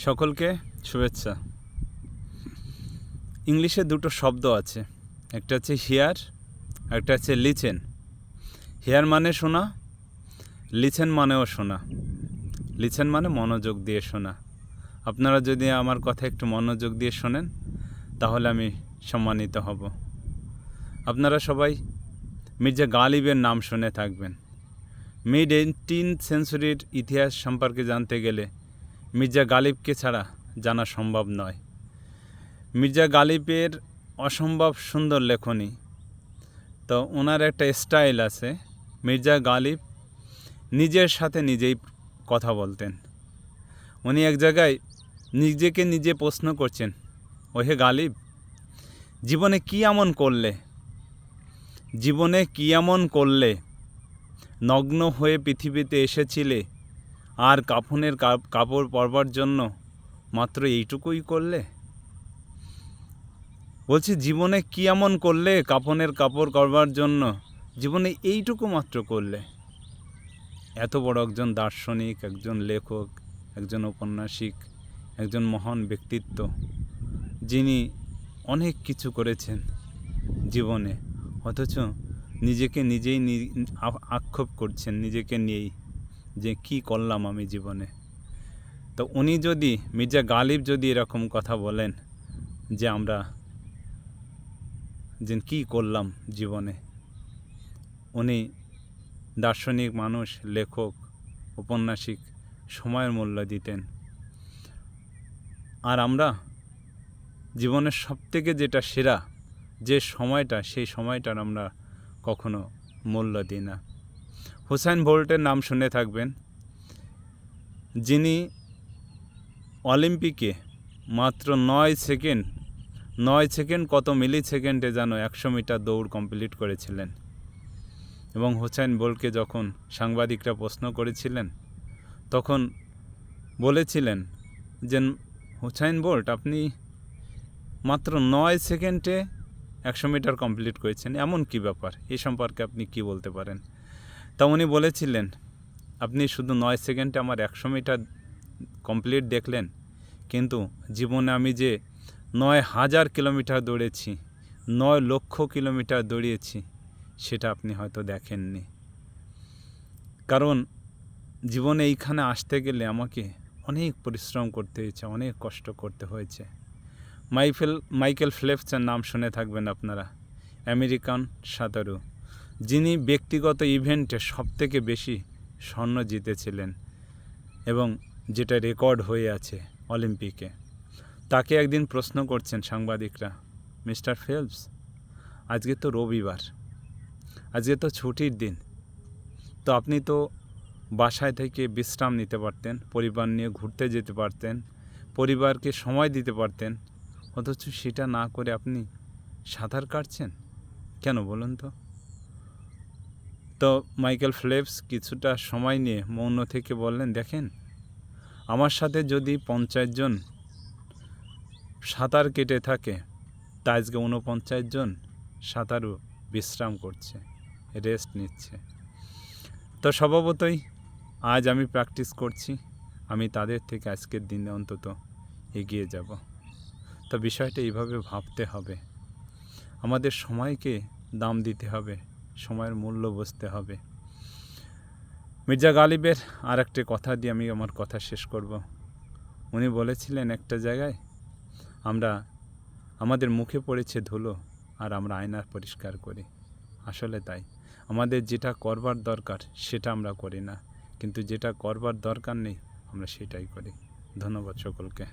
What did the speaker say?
সকলকে শুভেচ্ছা। ইংলিশে দুটো শব্দ আছে, একটা হচ্ছে হিয়ার, একটা হচ্ছে লিসেন। হিয়ার মানে শোনা, লিসেন মানেও শোনা। লিসেন মানে মনোযোগ দিয়ে শোনা। আপনারা যদি আমার কথা একটু মনোযোগ দিয়ে শোনেন তাহলে আমি সম্মানিত হব। আপনারা সবাই মির্জা গালিবের নাম শুনে থাকবেন। মিড 18th সেঞ্চুরির ইতিহাস সম্পর্কে জানতে গেলে মির্জা গালিবকে ছাড়া জানা সম্ভব নয়। মির্জা গালিবের অসম্ভব সুন্দর লেখনী। তো ওনার একটা স্টাইল আছে। মির্জা গালিব নিজের সাথে নিজেই কথা বলতেন। উনি এক জায়গায় নিজেকে নিজে প্রশ্ন করছেন, ওহে গালিব, জীবনে কী এমন করলে নগ্ন হয়ে পৃথিবীতে এসেছিলে, আর কাফনের কাপড় পরবার জন্য মাত্র এইটুকুই করলে? বলছি, জীবনে কী এমন করলে কাফনের কাপড় করবার জন্য জীবনে এইটুকু মাত্র করলে? এত বড় একজন দার্শনিক, একজন লেখক, একজন ঔপন্যাসিক, একজন মহান ব্যক্তিত্ব, যিনি অনেক কিছু করেছেন জীবনে, অথচ নিজেকে নিজেই আক্ষেপ করছেন নিজেকে নিয়েই যে কী করলাম আমি জীবনে। তো উনি যদি, মির্জা গালিব যদি এরকম কথা বলেন যে আমরা যে কী করলাম জীবনে, উনি দার্শনিক মানুষ, লেখক, ঔপন্যাসিক, সময়ের মূল্য দিতেন। আর আমরা জীবনের সবথেকে যেটা সেরা যে সময়টা, সেই সময়টার আমরা কখনো মূল্য দিই না। হুসাইন বোল্টের নাম শুনে থাকবেন, যিনি অলিম্পিকে মাত্র 9 সেকেন্ড কত মিলি সেকেন্ডে যেন 100 মিটার দৌড় কমপ্লিট করেছিলেন। এবং হুসাইন বোল্টকে যখন সাংবাদিকরা প্রশ্ন করেছিলেন, তখন বলেছিলেন যে হুসাইন বোল্ট, আপনি মাত্র 9 সেকেন্ডে 100 মিটার কমপ্লিট করেছেন, এমন কি ব্যাপার, এই সম্পর্কে আপনি কি বলতে পারেন? তা উনি বলেছিলেন, আপনি শুধু 9 সেকেন্ডে আমার 100 মিটার কমপ্লিট দেখলেন, কিন্তু জীবনে আমি যে 9,000 কিলোমিটার দৌড়েছি, 9 লক্ষ কিলোমিটার দৌড়িয়েছি, সেটা আপনি হয়তো দেখেননি। কারণ জীবনে এইখানে আসতে গেলে আমাকে অনেক পরিশ্রম করতে হয়েছে, অনেক কষ্ট করতে হয়েছে। মাইকেল ফেল্পসের নাম শুনে থাকবেন আপনারা, আমেরিকান সাঁতারু, যিনি ব্যক্তিগত ইভেন্টে সবথেকে বেশি স্বর্ণ জিতেছিলেন এবং যেটা রেকর্ড হয়ে আছে অলিম্পিকে। তাকে একদিন প্রশ্ন করছেন সাংবাদিকরা, মিস্টার ফেল্পস, আজকে তো রবিবার, আজকে তো ছুটির দিন, তো আপনি তো বাসায় থেকে বিশ্রাম নিতে পারতেন, পরিবার নিয়ে ঘুরতে যেতে পারতেন, পরিবারকে সময় দিতে পারতেন, অথচ সেটা না করে আপনি সাঁতার কাটছেন কেন বলুন তো? তো মাইকেল ফেল্পস কিছুটা সময় নিয়ে মৌন থেকে বললেন, দেখেন, আমার সাথে যদি 50 জন সাঁতার কেটে থাকে, তা আজকে 49 জন সাঁতারু বিশ্রাম করছে, রেস্ট নিচ্ছে। তো স্বভাবতই আজ আমি প্র্যাকটিস করছি, আমি তাদের থেকে আজকের দিনে অন্তত এগিয়ে যাব। তো বিষয়টা এইভাবে ভাবতে হবে, আমাদের সময়কে দাম দিতে হবে, সময়ের মূল্য বুঝতে হবে। মির্জা গালিবের আর একটা কথা দিয়ে আমি আমার কথা শেষ করব। উনি বলেছিলেন একটা জায়গায়, আমাদের মুখে পড়েছে ধুলো আর আমরা আয়না পরিষ্কার করি। আসলে তাই, আমাদের যেটা করবার দরকার সেটা আমরা করি না, কিন্তু যেটা করবার দরকার নেই আমরা সেটাই করি। ধন্যবাদ সকলকে।